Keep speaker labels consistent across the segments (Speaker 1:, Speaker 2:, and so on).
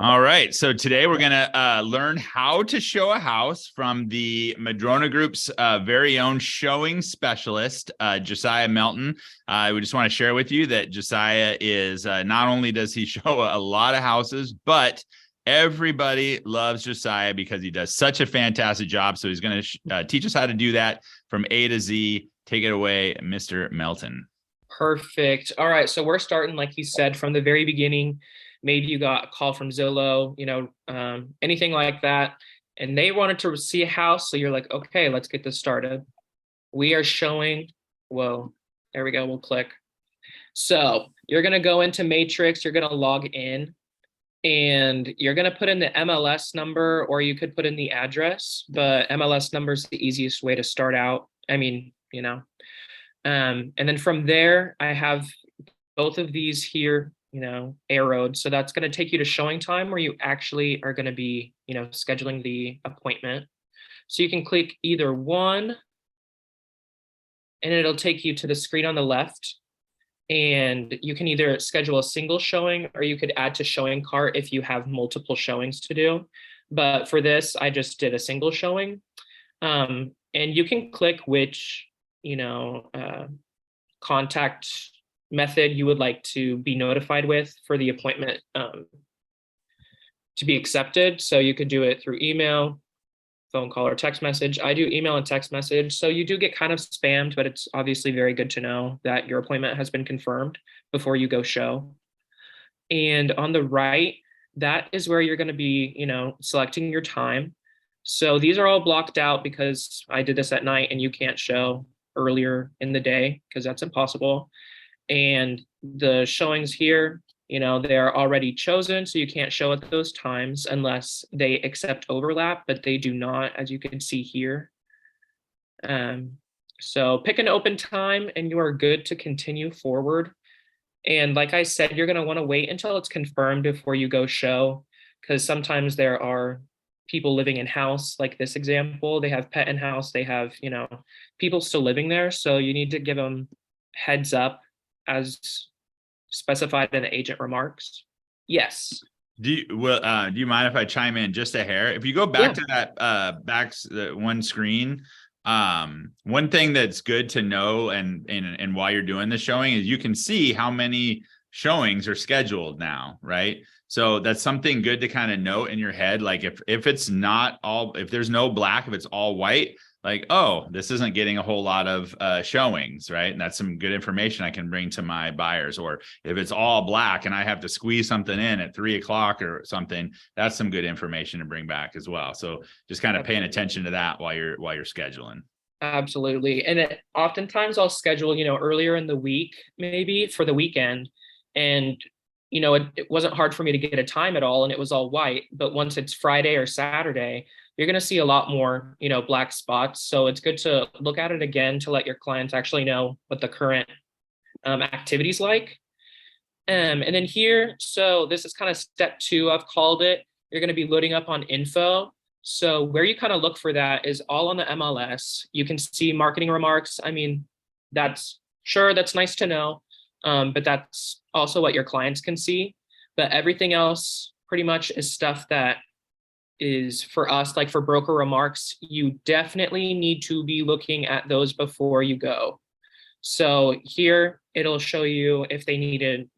Speaker 1: All right. So today we're going to learn how to show a house from the Madrona Group's very own showing specialist, Josiah Melton. We just want to share with you that Josiah is not only does he show a lot of houses, but everybody loves Josiah because he does such a fantastic job. So he's going to teach us how to do that from A to Z. Take it away, Mr. Melton.
Speaker 2: Perfect. All right. So we're starting, like you said, from the very beginning. Maybe you got a call from Zillow, anything like that. And they wanted to see a house. So you're like, okay, let's get this started. We are showing, whoa, there we go. We'll click. So you're going to go into Matrix. You're going to log in and you're going to put in the MLS number, or you could put in the address, but MLS number is the easiest way to start out. And then from there, I have both of these here, arrowed. So that's going to take you to showing time where you actually are going to be, scheduling the appointment. So you can click either one and it'll take you to the screen on the left. And you can either schedule a single showing or you could add to showing cart if you have multiple showings to do. But for this, I just did a single showing. And you can click which, contact method you would like to be notified with for the appointment to be accepted. So you could do it through email, phone call, or text message. I do email and text message. So you do get kind of spammed, but it's obviously very good to know that your appointment has been confirmed before you go show. And on the right, that is where you're going to be, selecting your time. So these are all blocked out because I did this at night and you can't show earlier in the day because that's impossible. And the showings here, they're already chosen, so you can't show at those times unless they accept overlap, but they do not, as you can see here. So pick an open time and you are good to continue forward. And like I said, you're going to want to wait until it's confirmed before you go show, because sometimes there are people living in house, like this example. They have pet in house, they have, people still living there. So you need to give them heads up as specified in the agent remarks. Yes.
Speaker 1: Do you mind if I chime in just a hair? If you go back to that the one screen, one thing that's good to know and while you're doing the showing is you can see how many showings are scheduled now, right? So that's something good to kind of note in your head. Like if it's not all, if there's no black, if it's all white, like, oh, this isn't getting a whole lot of showings, right? And that's some good information I can bring to my buyers. Or if it's all black and I have to squeeze something in at 3 o'clock or something, that's some good information to bring back as well. So just kind of paying attention to that while you're scheduling.
Speaker 2: Absolutely. And oftentimes I'll schedule, earlier in the week, maybe for the weekend. And, it wasn't hard for me to get a time at all and it was all white. But once it's Friday or Saturday, you're going to see a lot more, black spots. So it's good to look at it again to let your clients actually know what the current activity's like. And then here, so this is kind of step 2, I've called it. You're going to be loading up on info. So where you kind of look for that is all on the MLS. You can see marketing remarks. I mean, that's nice to know. But that's also what your clients can see. But everything else pretty much is stuff that is for us, like for broker remarks, you definitely need to be looking at those before you go. So here it'll show you if they needed,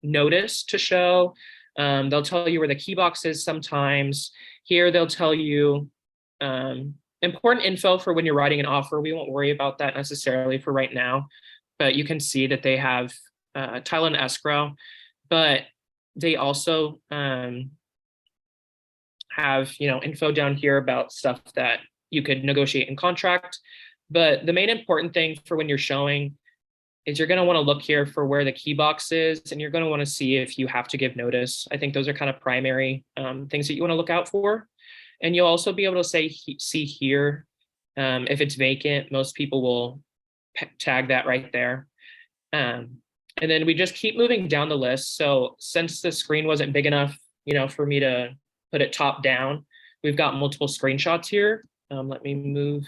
Speaker 2: notice to show. They'll tell you where the key box is sometimes. Here they'll tell you important info for when you're writing an offer. We won't worry about that necessarily for right now, but you can see that they have title and escrow, but they also have, info down here about stuff that you could negotiate in contract. But the main important thing for when you're showing is you're going to want to look here for where the key box is, and you're going to want to see if you have to give notice. I think those are kind of primary things that you want to look out for. And you'll also be able to see here, if it's vacant, most people will tag that right there. And then we just keep moving down the list. So since the screen wasn't big enough, for me to put it top down, we've got multiple screenshots here. Let me move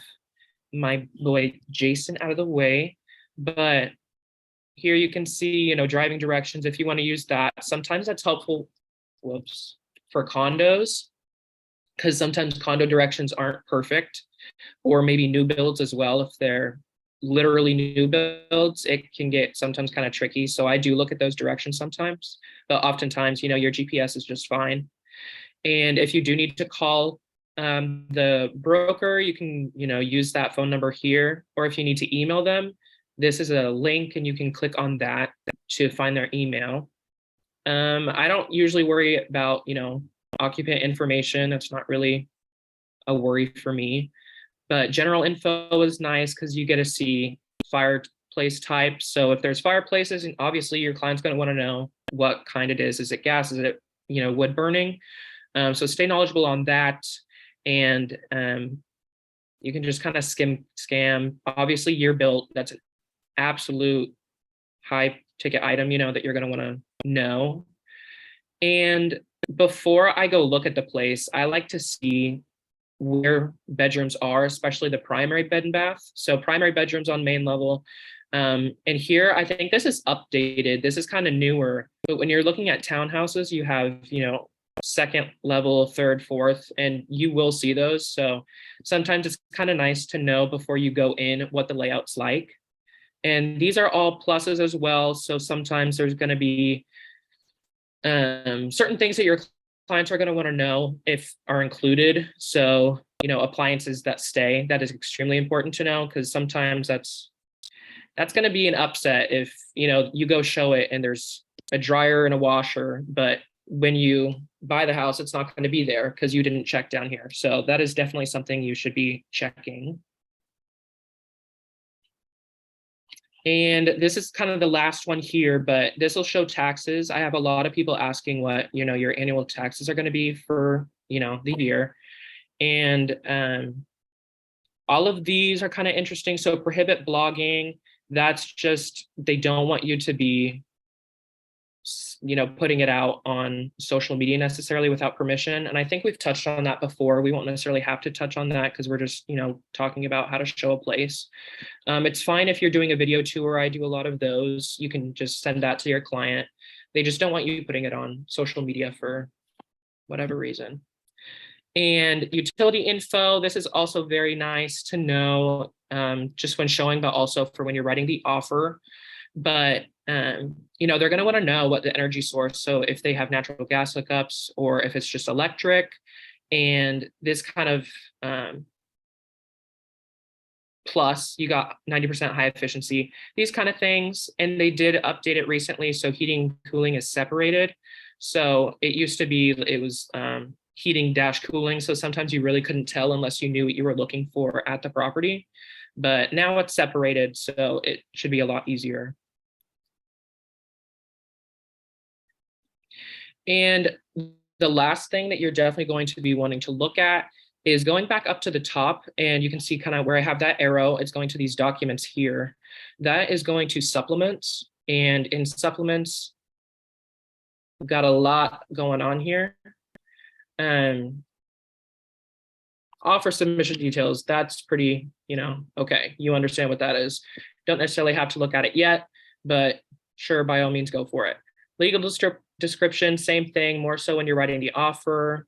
Speaker 2: my boy Jason out of the way. But here you can see, driving directions if you want to use that. Sometimes that's helpful for condos, because sometimes condo directions aren't perfect, or maybe new builds as well. If they're literally new builds, it can get sometimes kind of tricky. So I do look at those directions sometimes, but oftentimes, your GPS is just fine. And if you do need to call the broker, you can, use that phone number here, or if you need to email them, this is a link and you can click on that to find their email. I don't usually worry about, occupant information. That's not really a worry for me, but general info is nice because you get to see fireplace type. So if there's fireplaces, and obviously your client's going to want to know what kind it is. Is it gas? Is it, wood burning? So stay knowledgeable on that. And you can just kind of scam. Obviously year built, that's an absolute high ticket item, that you're going to want to know. And before I go look at the place, I like to see where bedrooms are, especially the primary bed and bath. So primary bedrooms on main level. And here, I think this is updated. This is kind of newer, but when you're looking at townhouses, you have, second level, third, fourth, and you will see those. So sometimes it's kind of nice to know before you go in what the layout's like. And these are all pluses as well. So sometimes there's going to be certain things that your clients are going to want to know if are included. So, appliances that stay, that is extremely important to know, because sometimes that's going to be an upset if, you go show it and there's a dryer and a washer, but when you buy the house, it's not going to be there because you didn't check down here. So that is definitely something you should be checking. And this is kind of the last one here, but this will show taxes. I have a lot of people asking what, your annual taxes are going to be for, the year. And all of these are kind of interesting. So prohibit blogging. That's just, they don't want you to be, putting it out on social media necessarily without permission. And I think we've touched on that before. We won't necessarily have to touch on that because we're just, talking about how to show a place. It's fine if you're doing a video tour. I do a lot of those. You can just send that to your client. They just don't want you putting it on social media for whatever reason. And utility info, this is also very nice to know, just when showing, but also for when you're writing the offer. But they're going to want to know what the energy source. So if they have natural gas hookups or if it's just electric, and this kind of plus you got 90% high efficiency, these kind of things. And they did update it recently. So heating, cooling is separated. So it used to be, it was heating dash cooling. So sometimes you really couldn't tell unless you knew what you were looking for at the property. But now it's separated, so it should be a lot easier. And the last thing that you're definitely going to be wanting to look at is going back up to the top, and you can see kind of where I have that arrow, it's going to these documents here. That is going to supplements, and in supplements, we've got a lot going on here. Offer submission details, that's pretty, okay, you understand what that is. Don't necessarily have to look at it yet, but sure, by all means, go for it. Legal description, same thing, more so when you're writing the offer.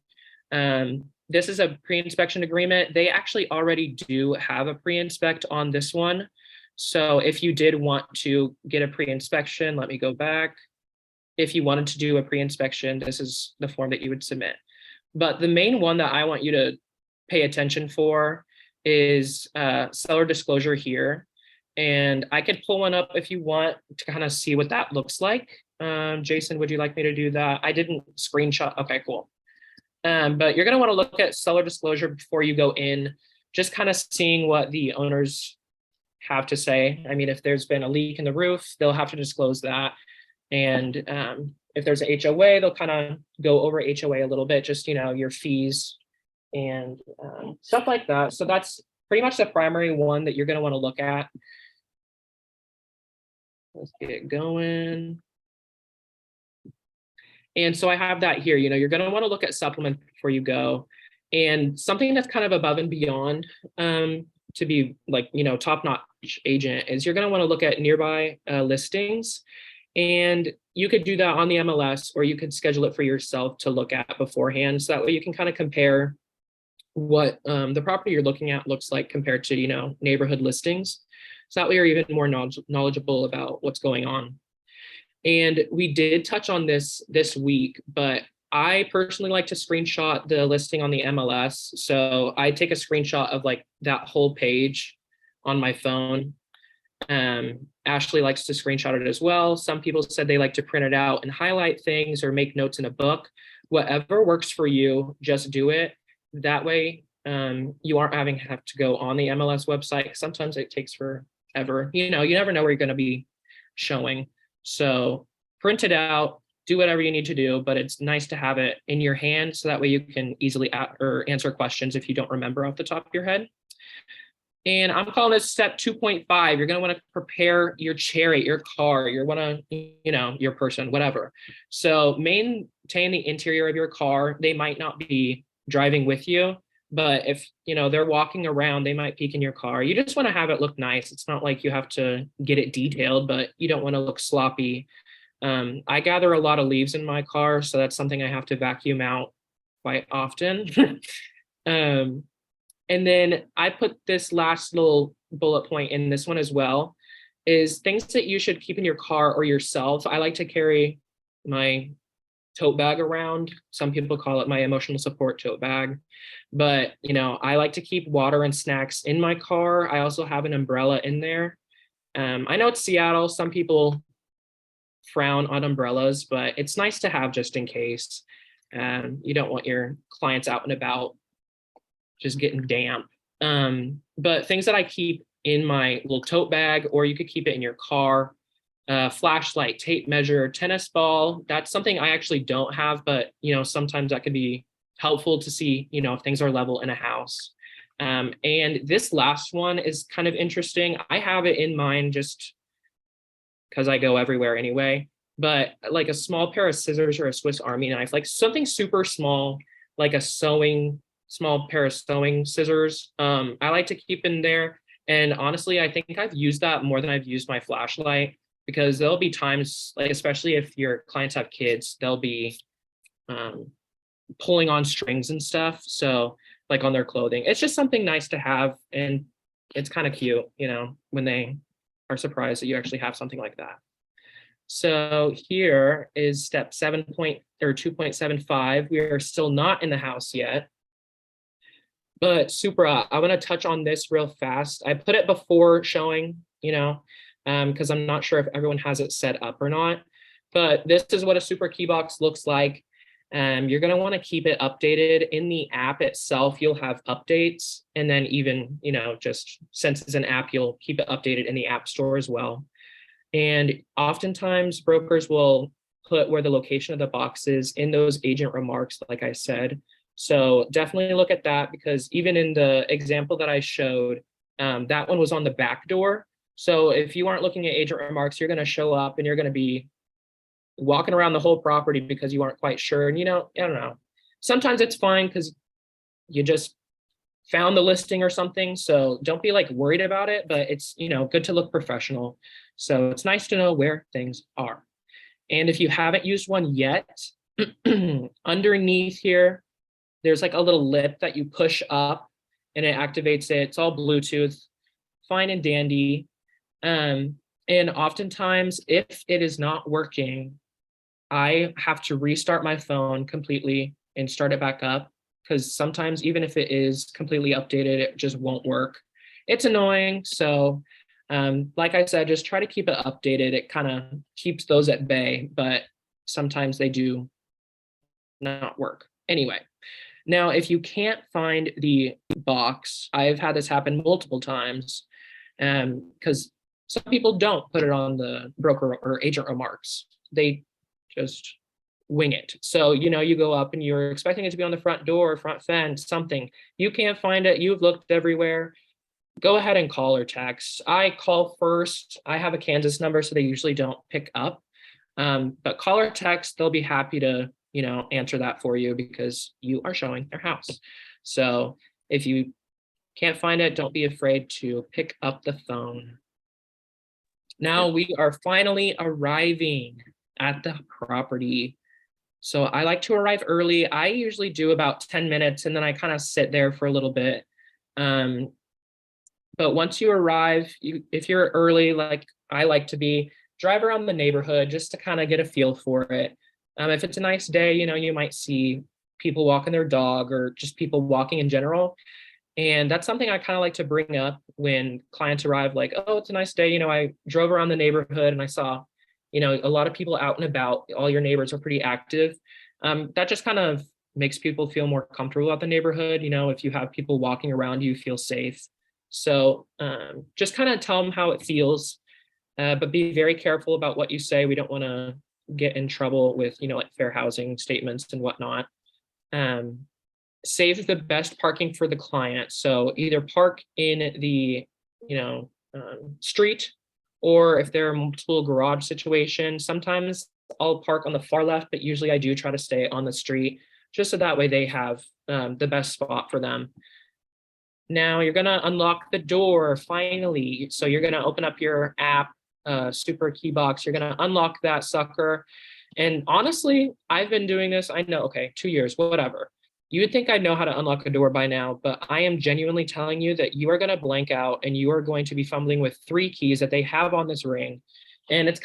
Speaker 2: This is a pre-inspection agreement. They actually already do have a pre-inspect on this one. So if you did want to get a pre-inspection, let me go back. If you wanted to do a pre-inspection, this is the form that you would submit. But the main one that I want you to pay attention for is seller disclosure here. And I could pull one up if you want to kind of see what that looks like. Jason, would you like me to do that? I didn't screenshot. Okay, cool. But you're going to want to look at seller disclosure before you go in, just kind of seeing what the owners have to say. I mean, if there's been a leak in the roof, they'll have to disclose that. And if there's a HOA, they'll kind of go over HOA a little bit, just, your fees and stuff like that. So that's pretty much the primary one that you're going to want to look at. Let's get it going. And so I have that here, you're going to want to look at supplement before you go. And something that's kind of above and beyond to be like, top-notch agent is you're going to want to look at nearby listings. And you could do that on the MLS, or you could schedule it for yourself to look at beforehand. So that way you can kind of compare what the property you're looking at looks like compared to, neighborhood listings. So that way you're even more knowledgeable about what's going on. And we did touch on this week, but I personally like to screenshot the listing on the MLS. So I take a screenshot of like that whole page on my phone. Ashley likes to screenshot it as well. Some people said they like to print it out and highlight things or make notes in a book. Whatever works for you, just do it. That way, you aren't having to have to go on the MLS website. Sometimes it takes forever. You never know where you're going to be showing. So print it out, do whatever you need to do, but it's nice to have it in your hand so that way you can easily answer questions if you don't remember off the top of your head. And I'm calling this step 2.5. You're going to want to prepare your chariot, your car, your person, whatever. So maintain the interior of your car. They might not be driving with you, but if, they're walking around, they might peek in your car. You just want to have it look nice. It's not like you have to get it detailed, but you don't want to look sloppy. I gather a lot of leaves in my car, so that's something I have to vacuum out quite often. And then I put this last little bullet point in this one as well, is things that you should keep in your car or yourself. I like to carry my tote bag around. Some people call it my emotional support tote bag. But, I like to keep water and snacks in my car. I also have an umbrella in there. I know it's Seattle. Some people frown on umbrellas, but it's nice to have just in case. You don't want your clients out and about just getting damp. But things that I keep in my little tote bag, or you could keep it in your car, flashlight, tape measure, tennis ball. That's something I actually don't have, but sometimes that could be helpful to see, if things are level in a house. And this last one is kind of interesting. I have it in mind just because I go everywhere anyway, but like a small pair of scissors or a Swiss Army knife, like something super small, like a small pair of sewing scissors. I like to keep in there. And honestly, I think I've used that more than I've used my flashlight, because there'll be times, like, especially if your clients have kids, they'll be pulling on strings and stuff. So like on their clothing, it's just something nice to have. And it's kind of cute, when they are surprised that you actually have something like that. So here is step 2.75. We are still not in the house yet. But Supra, I want to touch on this real fast. I put it before showing, because I'm not sure if everyone has it set up or not. But this is what a Supra key box looks like. You're going to want to keep it updated. In the app itself, you'll have updates. And then even, just since it's an app, you'll keep it updated in the app store as well. And oftentimes brokers will put where the location of the box is in those agent remarks, like I said. So definitely look at that, because even in the example that I showed, that one was on the back door. So if you aren't looking at agent remarks, you're going to show up and you're going to be walking around the whole property because you aren't quite sure. And, I don't know. Sometimes it's fine because you just found the listing or something. So don't be like worried about it, but it's, good to look professional. So it's nice to know where things are. And if you haven't used one yet, underneath here, there's like a little lip that you push up and it activates it. It's all Bluetooth, fine and dandy. And oftentimes, if it is not working, I have to restart my phone completely and start it back up, because sometimes even if it is completely updated, it just won't work. It's annoying. So like I said, just try to keep it updated. It kind of keeps those at bay, but sometimes they do not work. Anyway. Now, if you can't find the box, I've had this happen multiple times, because some people don't put it on the broker or agent remarks. They just wing it. So, you go up and you're expecting it to be on the front door, front fence, something. You can't find it. You've looked everywhere. Go ahead and call or text. I call first. I have a Kansas number, so they usually don't pick up. But call or text, they'll be happy to answer that for you, because you are showing their house. So if you can't find it, don't be afraid to pick up the phone. Now we are finally arriving at the property. So I like to arrive early. I usually do about 10 minutes and then I kind of sit there for a little bit. Um, but once you arrive, if you're early, like I like to be, drive around the neighborhood just to kind of get a feel for it. If it's a nice day, you might see people walking their dog or just people walking in general. And that's something I kind of like to bring up when clients arrive, like, oh, it's a nice day. I drove around the neighborhood and I saw, a lot of people out and about. All your neighbors are pretty active. That just kind of makes people feel more comfortable about the neighborhood. If you have people walking around, you feel safe. So just kind of tell them how it feels, but be very careful about what you say. We don't want to get in trouble with, like fair housing statements and whatnot. Um, Save the best parking for the client. So either park in the, street, or if there are multiple garage situations, sometimes I'll park on the far left, but usually I do try to stay on the street just so that way they have the best spot for them. Now you're gonna unlock the door finally. So you're gonna open up your app, super key box. You're gonna unlock that sucker. And honestly, I've been doing this. I know, okay, 2 years, whatever. You would think I know how to unlock a door by now, but I am genuinely telling you that you are going to blank out and you are going to be fumbling with 3 keys that they have on this ring. And it's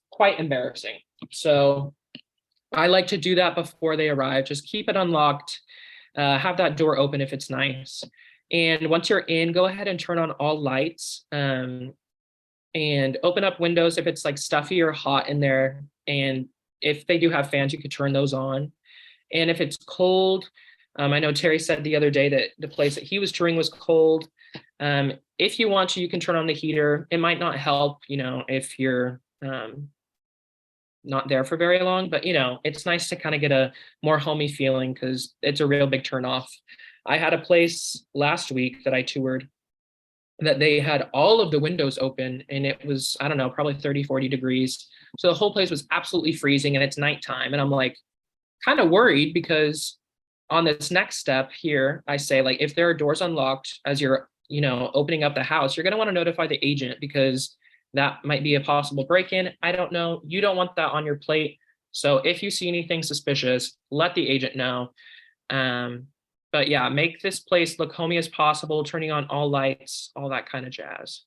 Speaker 2: quite embarrassing. So I like to do that before they arrive. Just keep it unlocked, have that door open if it's nice. And once you're in, go ahead and turn on all lights, and open up windows if it's like stuffy or hot in there. And if they do have fans, you could turn those on. And if it's cold, I know Terry said the other day that the place that he was touring was cold. If you want to, you can turn on the heater. It might not help, if you're not there for very long, but it's nice to kind of get a more homey feeling because it's a real big turn off. I had a place last week that I toured that they had all of the windows open and it was, I don't know, probably 30, 40 degrees. So the whole place was absolutely freezing and it's nighttime. And I'm like, kind of worried because on this next step here, I say, like, if there are doors unlocked as you're, opening up the house, you're going to want to notify the agent because that might be a possible break-in. I don't know. You don't want that on your plate. So if you see anything suspicious, let the agent know. But yeah, make this place look homey as possible, turning on all lights, all that kind of jazz.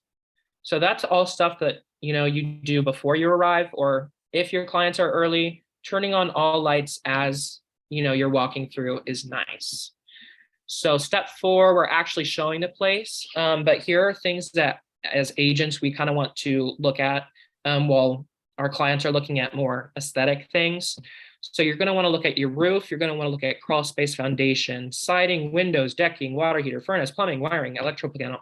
Speaker 2: So that's all stuff that, you do before you arrive, or if your clients are early, turning on all lights as you're walking through is nice. So step 4, we're actually showing the place, but here are things that as agents we kind of want to look at while our clients are looking at more aesthetic things. So you're going to want to look at your roof, you're going to want to look at crawl space, foundation, siding, windows, decking, water heater, furnace, plumbing, wiring, electrical panel.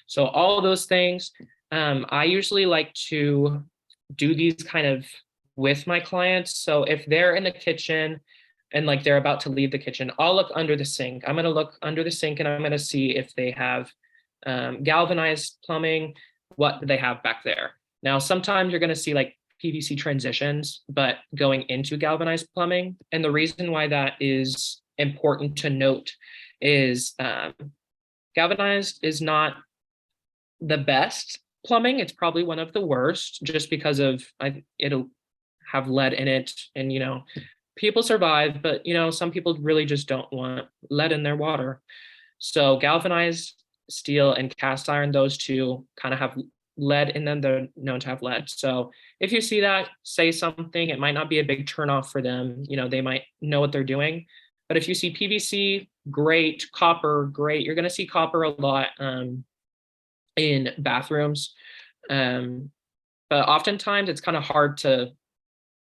Speaker 2: So all those things. I usually like to do these kind of with my clients. So if they're in the kitchen and like they're about to leave the kitchen, I'll look under the sink. I'm going to look under the sink and I'm going to see if they have galvanized plumbing, what do they have back there. Now, sometimes you're going to see like PVC transitions, but going into galvanized plumbing. And the reason why that is important to note is galvanized is not the best plumbing. It's probably one of the worst just because of it'll have lead in it and people survive, but some people really just don't want lead in their water. So galvanized steel and cast iron, those two kind of have lead in them. They're known to have lead. So if you see that, say something. It might not be a big turnoff for them. They might know what they're doing. But if you see PVC, great. Copper, great. You're going to see copper a lot in bathrooms. But oftentimes it's kind of hard to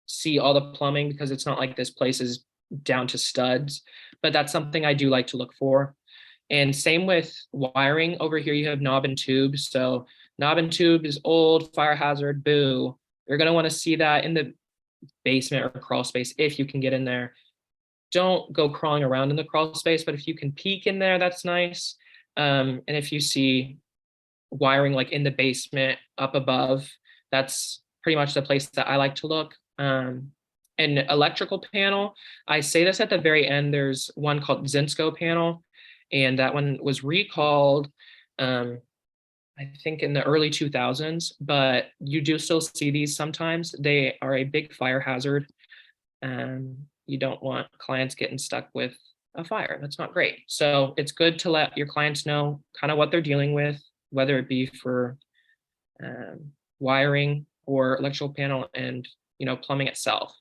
Speaker 2: see all the plumbing because it's not like this place is down to studs, but that's something I do like to look for. And same with wiring. Over here you have knob and tube. So knob and tube is old, fire hazard, boo. You're going to want to see that in the basement or crawl space if you can get in there. Don't go crawling around in the crawl space, but if you can peek in there, that's nice. And if you see wiring like in the basement up above, that's pretty much the place that I like to look. An electrical panel, I say this at the very end. There's one called Zinsco panel, and that one was recalled. I I think in the early 2000s, but you do still see these sometimes. They are a big fire hazard, and you don't want clients getting stuck with a fire. That's not great. So it's good to let your clients know kind of what they're dealing with, whether it be for wiring or electrical panel and plumbing itself.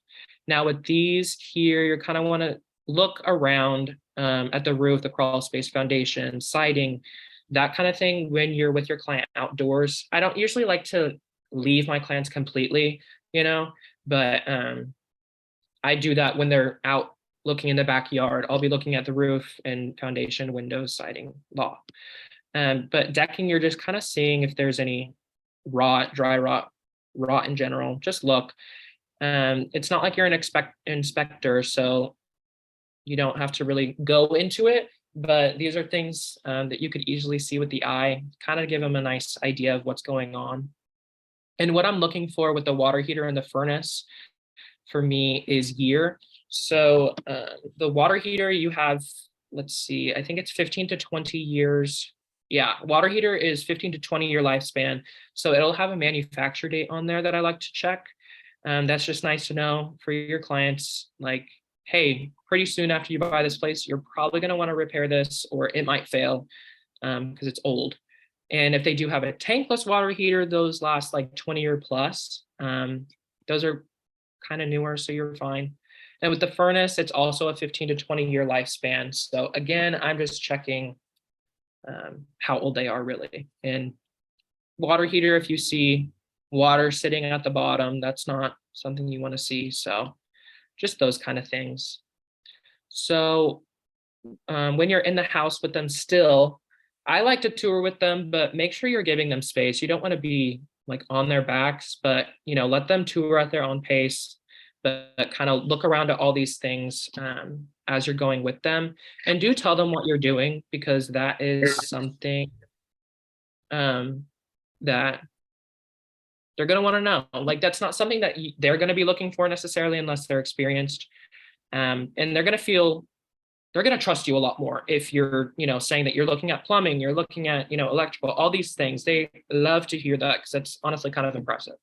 Speaker 2: Now with these here, you kind of want to look around at the roof, the crawl space, foundation, siding, that kind of thing when you're with your client outdoors. I don't usually like to leave my clients completely, but I do that when they're out looking in the backyard. I'll be looking at the roof and foundation, windows, siding, loft. But decking, you're just kind of seeing if there's any rot, dry rot in general. Just look. It's not like you're an inspector, so you don't have to really go into it. But these are things that you could easily see with the eye, kind of give them a nice idea of what's going on. And what I'm looking for with the water heater and the furnace for me is year. So the water heater, you have, let's see, I think it's 15 to 20 years. Yeah, water heater is 15 to 20 year lifespan. So it'll have a manufacture date on there that I like to check. That's just nice to know for your clients. Like, hey, pretty soon after you buy this place, you're probably going to want to repair this, or it might fail because it's old. And if they do have a tankless water heater, those last like 20-year plus. Those are kind of newer, so you're fine. And with the furnace, it's also a 15 to 20-year lifespan. So again, I'm just checking how old they are really. And water heater, if you see water sitting at the bottom, that's not something you want to see. So just those kind of things. So when you're in the house with them still, I like to tour with them, but make sure you're giving them space. You don't want to be like on their backs, but let them tour at their own pace, but kind of look around at all these things as you're going with them. And do tell them what you're doing, because that is something that they're going to want to know. Like, that's not something that they're going to be looking for necessarily unless they're experienced. And they're going to trust you a lot more if you're, saying that you're looking at plumbing, you're looking at, electrical, all these things. They love to hear that because that's honestly kind of impressive.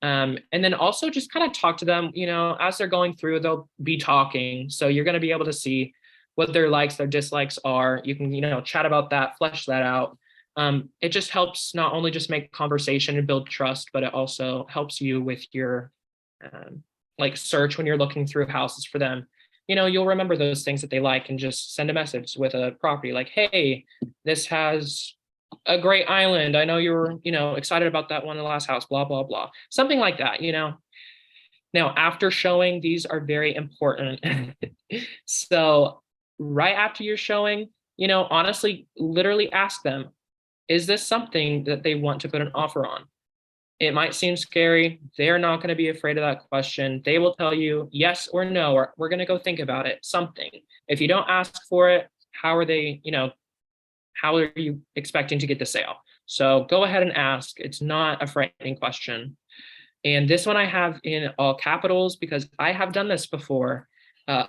Speaker 2: And then also just kind of talk to them, as they're going through, they'll be talking. So you're going to be able to see what their likes, their dislikes are. You can, chat about that, flesh that out. It just helps not only just make conversation and build trust, but it also helps you with your like search when you're looking through houses for them. You'll remember those things that they like and just send a message with a property like, hey, this has a great island. I know you were, excited about that one in the last house, blah, blah, blah. Something like that, Now, after showing, these are very important. So right after you're showing, honestly, literally ask them, is this something that they want to put an offer on? It might seem scary. They're not going to be afraid of that question. They will tell you yes or no, or we're going to go think about it, something. If you don't ask for it, how are they, how are you expecting to get the sale? So go ahead and ask. It's not a frightening question. And this one I have in all capitals because I have done this before.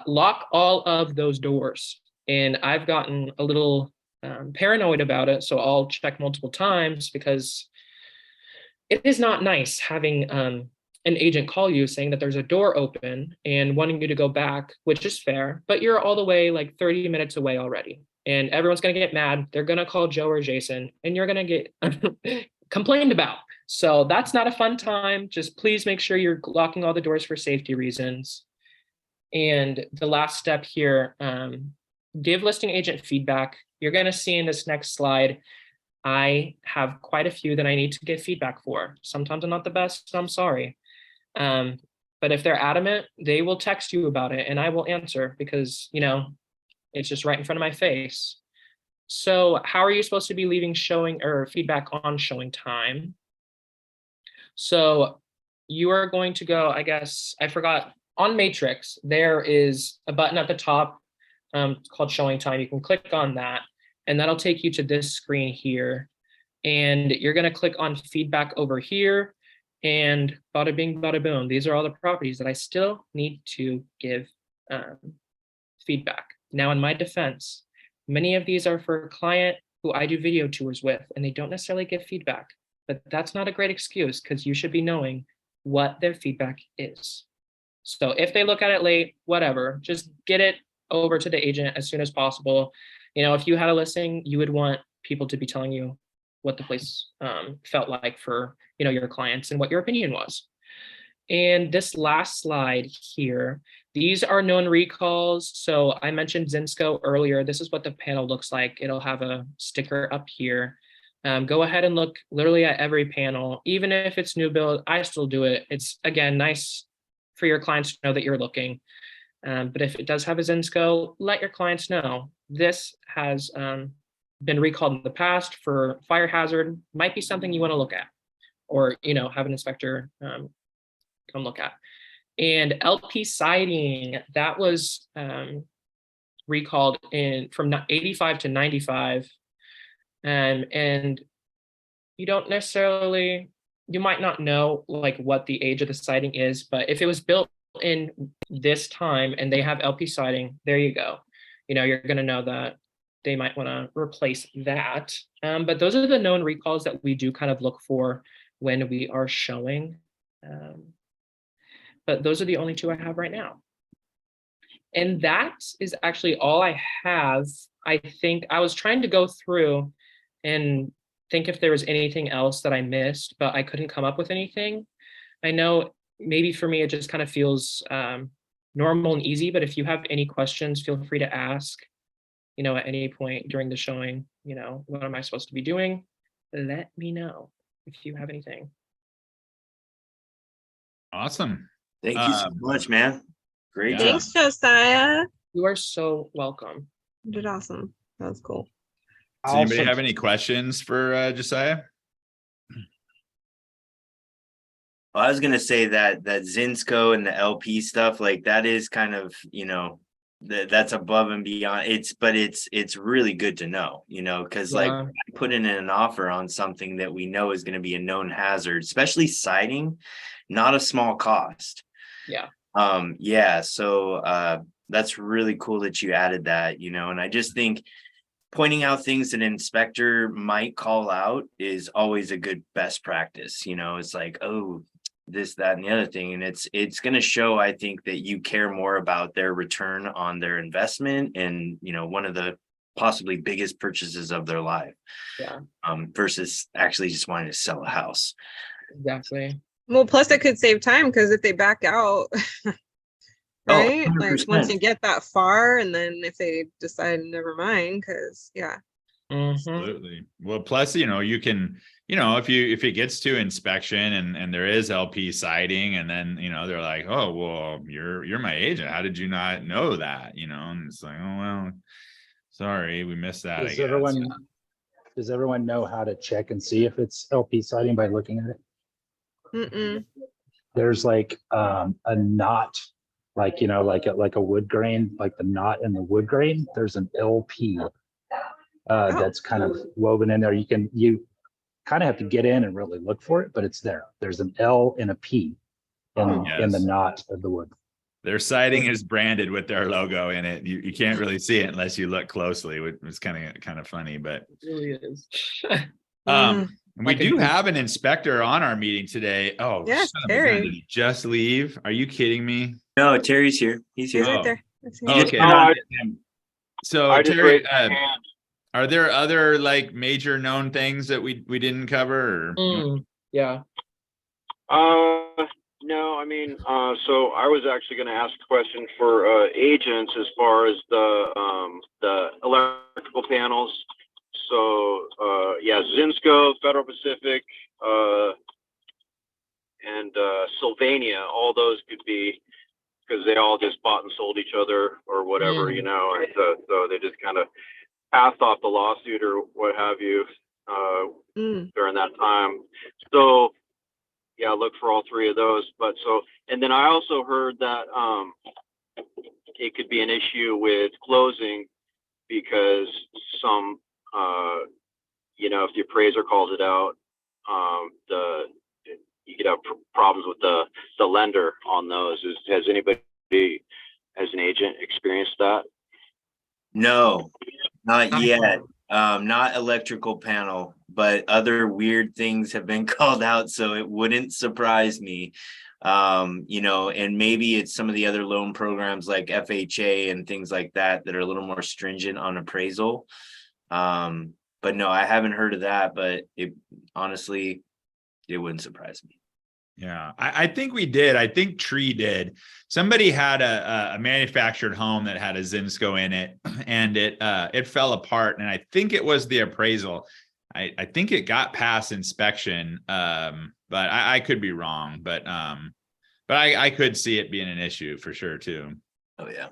Speaker 2: Lock all of those doors. And I've gotten a little paranoid about it. So I'll check multiple times because it is not nice having an agent call you saying that there's a door open and wanting you to go back, which is fair, but you're all the way like 30 minutes away already. And everyone's going to get mad. They're going to call Joe or Jason and you're going to get complained about. So that's not a fun time. Just please make sure you're locking all the doors for safety reasons. And the last step here, give listing agent feedback. You're going to see in this next slide, I have quite a few that I need to get feedback for. Sometimes I'm not the best, so I'm sorry. But if they're adamant, they will text you about it and I will answer because, it's just right in front of my face. So how are you supposed to be leaving showing or feedback on showing time? So you are going to go, I guess, I forgot, on Matrix, there is a button at the top called showing time. You can click on that. And that'll take you to this screen here. And you're going to click on feedback over here. And bada bing, bada boom. These are all the properties that I still need to give feedback. Now, in my defense, many of these are for client who I do video tours with, and they don't necessarily give feedback. But that's not a great excuse, because you should be knowing what their feedback is. So if they look at it late, whatever, just get it over to the agent as soon as possible. If you had a listing, you would want people to be telling you what the place felt like for your clients and what your opinion was. And this last slide here, these are known recalls. So I mentioned Zinsco earlier. This is what the panel looks like. It'll have a sticker up here. Go ahead and look literally at every panel, even if it's new build. I still do it. It's, again, nice for your clients to know that you're looking. But if it does have a Zinsco, let your clients know. This has been recalled in the past for fire hazard. Might be something you want to look at, or have an inspector come look at. And LP siding, that was recalled from 85 to 95. And you don't necessarily, you might not know like what the age of the siding is, but if it was built in this time and they have LP siding, there you go. You're going to know that they might want to replace that. But those are the known recalls that we do kind of look for when we are showing. But those are the only two I have right now. And that is actually all I have. I think I was trying to go through and think if there was anything else that I missed, but I couldn't come up with anything. I know maybe for me, it just kind of feels normal and easy, but if you have any questions, feel free to ask, at any point during the showing, what am I supposed to be doing? Let me know if you have anything.
Speaker 1: Awesome.
Speaker 3: Thank you so much, man. Great.
Speaker 4: Thanks, Josiah.
Speaker 2: You are so welcome.
Speaker 4: You did awesome. That was cool.
Speaker 1: Does anybody have any questions for Josiah?
Speaker 3: Well, I was gonna say that Zinsco and the LP stuff, like that is kind of, that's above and beyond. It's really good to know, because like putting in an offer on something that we know is going to be a known hazard, especially siding, not a small cost.
Speaker 2: Yeah.
Speaker 3: So that's really cool that you added that, and I just think pointing out things that an inspector might call out is always a good best practice. It's like, oh, this, that, and the other thing. And it's going to show, I think, that you care more about their return on their investment and, one of the possibly biggest purchases of their life.
Speaker 2: Yeah.
Speaker 3: Versus actually just wanting to sell a house.
Speaker 2: Exactly.
Speaker 4: Well, plus it could save time because if they back out, right?
Speaker 3: Oh,
Speaker 4: like once you get that far, and then if they decide never mind, because
Speaker 1: Absolutely. Well, plus, you can, if it gets to inspection and there is LP siding, and then, they're like, oh, well, you're my agent. How did you not know that? And it's like, oh, well, sorry, we missed that.
Speaker 5: Does everyone know how to check and see if it's LP siding by looking at it? There's like a knot, like a wood grain, like the knot in the wood grain. There's an LP that's kind of woven in there. You kind of have to get in and really look for it, but it's there. There's an L and a P in the knot of the wood.
Speaker 1: Their siding is branded with their logo in it. You can't really see it unless you look closely, which is kind of funny, but
Speaker 2: it really is.
Speaker 1: We do have an inspector on our meeting today. Oh,
Speaker 4: yes,
Speaker 1: Terry. Did he just leave? Are you kidding me?
Speaker 3: No, Terry's here. He's here.
Speaker 4: He's right there.
Speaker 1: Okay. So Terry, are there other like major known things that we didn't cover?
Speaker 2: Yeah.
Speaker 6: No, I mean, so I was actually going to ask a question for agents as far as the electrical panels. So yeah, Zinsco, Federal Pacific, and Sylvania, all those could be, because they all just bought and sold each other or whatever, and so they just kind of passed off the lawsuit or what have you during that time. So yeah, look for all three of those. But and then I also heard that it could be an issue with closing because some if the appraiser calls it out, you could have problems with the lender on those. Has anybody as an agent experienced that?
Speaker 3: No, not yet. Not electrical panel, but other weird things have been called out, so it wouldn't surprise me. You know, and maybe it's some of the other loan programs like FHA and things like that that are a little more stringent on appraisal. But no, I haven't heard of that, but it honestly, it wouldn't surprise me.
Speaker 1: Yeah, I think we did. I think Tree did. Somebody had a manufactured home that had a Zinsco in it, and it fell apart. And I think it was the appraisal. I think it got past inspection, but I could be wrong. But I could see it being an issue for sure too.
Speaker 3: Oh yeah.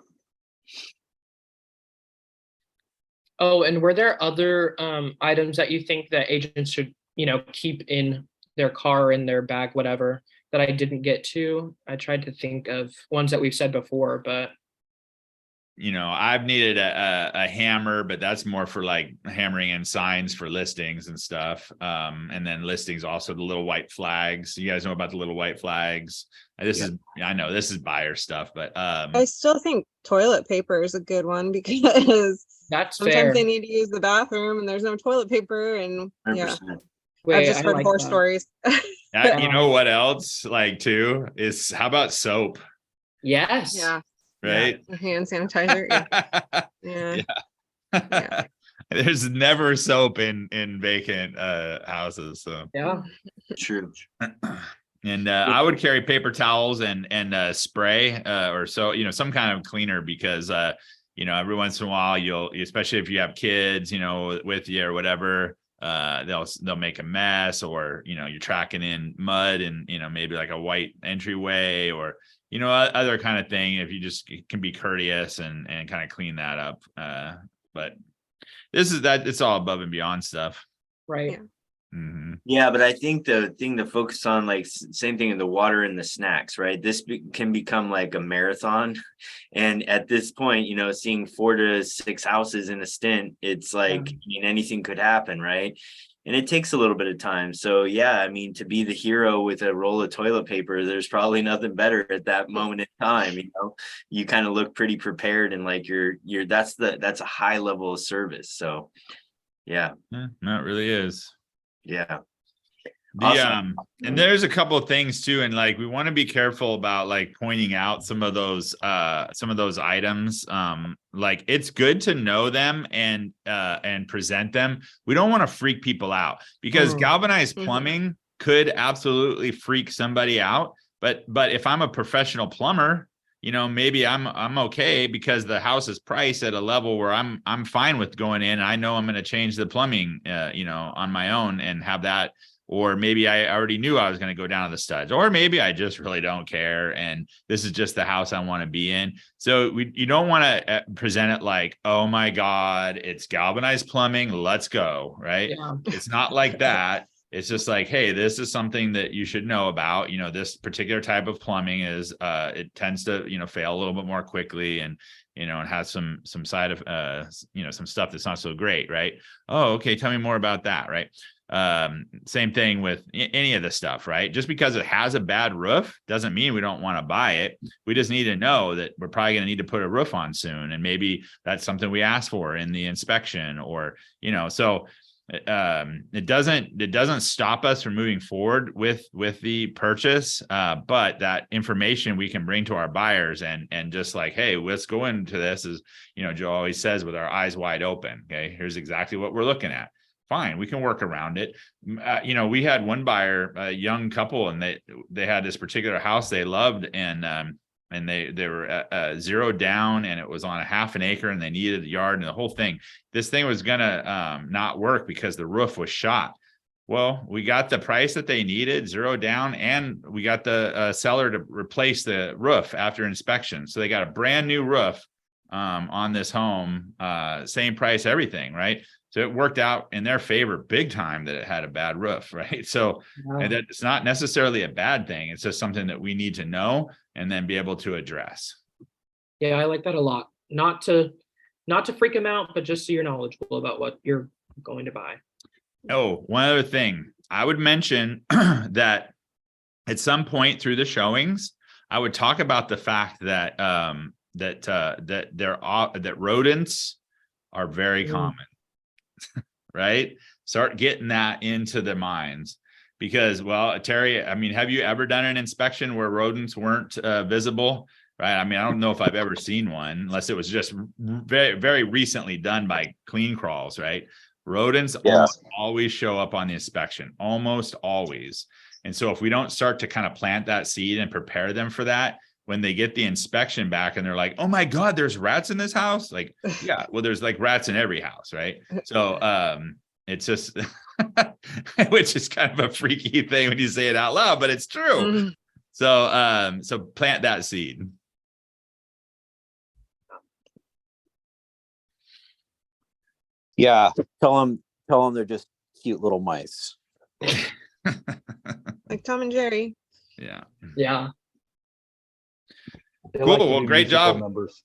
Speaker 2: Oh, and were there other items that you think that agents should, you know, keep in their car, in their bag, whatever, that I didn't get to? I tried to think of ones that we've said before, but
Speaker 1: You know, I've needed a hammer, but that's more for like hammering in signs for listings and stuff. And then listings also the little white flags. You guys know about the little white flags. I know this is buyer stuff, but
Speaker 4: I still think toilet paper is a good one because
Speaker 2: that's
Speaker 4: sometimes
Speaker 2: fair.
Speaker 4: they need to use the bathroom and there's no toilet paper, and yeah,
Speaker 3: 100%.
Speaker 4: I've
Speaker 2: Wait,
Speaker 4: just
Speaker 2: I
Speaker 4: heard
Speaker 2: like
Speaker 4: horror
Speaker 2: that.
Speaker 4: stories.
Speaker 1: you know what else like too is how about soap,
Speaker 2: Yes.
Speaker 4: Yeah,
Speaker 1: right?
Speaker 4: hand sanitizer. Yeah. Yeah.
Speaker 1: There's never soap in vacant houses, so
Speaker 2: Yeah.
Speaker 3: True.
Speaker 1: and I would carry paper towels and spray or so, you know, some kind of cleaner, because you know, every once in a while you'll, especially if you have kids, you know, with you or whatever, they'll make a mess, or you know, you're tracking in mud and, you know, maybe like a white entryway, or you know, other kind of thing, if you just can be courteous and kind of clean that up. But it's all above and beyond stuff.
Speaker 2: Right.
Speaker 4: Yeah.
Speaker 1: Mm-hmm.
Speaker 3: Yeah, but I think the thing to focus on, like same thing in the water and the snacks, right? This can become like a marathon. And at this point, you know, seeing 4 to 6 houses in a stint, it's like, I mean, anything could happen, right? And it takes a little bit of time. So yeah, I mean, to be the hero with a roll of toilet paper, there's probably nothing better at that moment in time. You know, you kind of look pretty prepared, and like that's a high level of service. So yeah.
Speaker 1: That really is.
Speaker 3: Yeah.
Speaker 1: The
Speaker 3: Awesome.
Speaker 1: and there's a couple of things too, and like we want to be careful about like pointing out some of those items. Like it's good to know them and present them. We don't want to freak people out, because galvanized plumbing could absolutely freak somebody out. But if I'm a professional plumber, you know, maybe I'm okay, because the house is priced at a level where I'm fine with going in. I know I'm going to change the plumbing, you know, on my own and have that. Or maybe I already knew I was going to go down to the studs, or maybe I just really don't care, and this is just the house I want to be in. So you don't want to present it like, oh my God, it's galvanized plumbing, let's go, right?
Speaker 2: Yeah.
Speaker 1: It's not like that. It's just like, hey, this is something that you should know about. You know, this particular type of plumbing is it tends to, you know, fail a little bit more quickly, and you know, it has some side of you know, some stuff that's not so great, right? Oh, okay, tell me more about that, right? Same thing with any of the stuff, right? Just because it has a bad roof doesn't mean we don't want to buy it. We just need to know that we're probably going to need to put a roof on soon, and maybe that's something we ask for in the inspection, or you know, so it doesn't stop us from moving forward with the purchase, but that information we can bring to our buyers and just like, hey, let's go into this, as you know, Joe always says, with our eyes wide open. Okay, here's exactly what we're looking at. Fine, we can work around it. You know, we had one buyer, a young couple, and they had this particular house they loved, and they were zero down, and it was on a half an acre, and they needed a yard and the whole thing. This thing was gonna not work because the roof was shot. Well, we got the price that they needed, zero down, and we got the seller to replace the roof after inspection. So they got a brand new roof on this home, same price, everything, right? So it worked out in their favor big time that it had a bad roof, right? So and that it's not necessarily a bad thing. It's just something that we need to know and then be able to address.
Speaker 2: Yeah, I like that a lot. Not to freak them out, but just so you're knowledgeable about what you're going to buy.
Speaker 1: Oh, one other thing. I would mention that at some point through the showings, I would talk about the fact that that rodents are very common. right? Start getting that into their minds. Because, well, Terry, I mean, have you ever done an inspection where rodents weren't visible? Right. I mean, I don't know if I've ever seen one unless it was just very, very recently done by clean crawls, right? Rodents almost always show up on the inspection, almost always. And so if we don't start to kind of plant that seed and prepare them for that, when they get the inspection back and they're like, oh my God, there's rats in this house. Like, yeah, well, there's like rats in every house, right? So it's just, which is kind of a freaky thing when you say it out loud, but it's true. So plant that seed.
Speaker 7: Yeah, tell them they're just cute little mice.
Speaker 4: Like Tom and Jerry.
Speaker 1: Yeah.
Speaker 2: Yeah.
Speaker 5: They
Speaker 1: Cool.
Speaker 5: like to
Speaker 1: Well,
Speaker 5: do
Speaker 1: great
Speaker 5: musical
Speaker 1: job.
Speaker 5: numbers.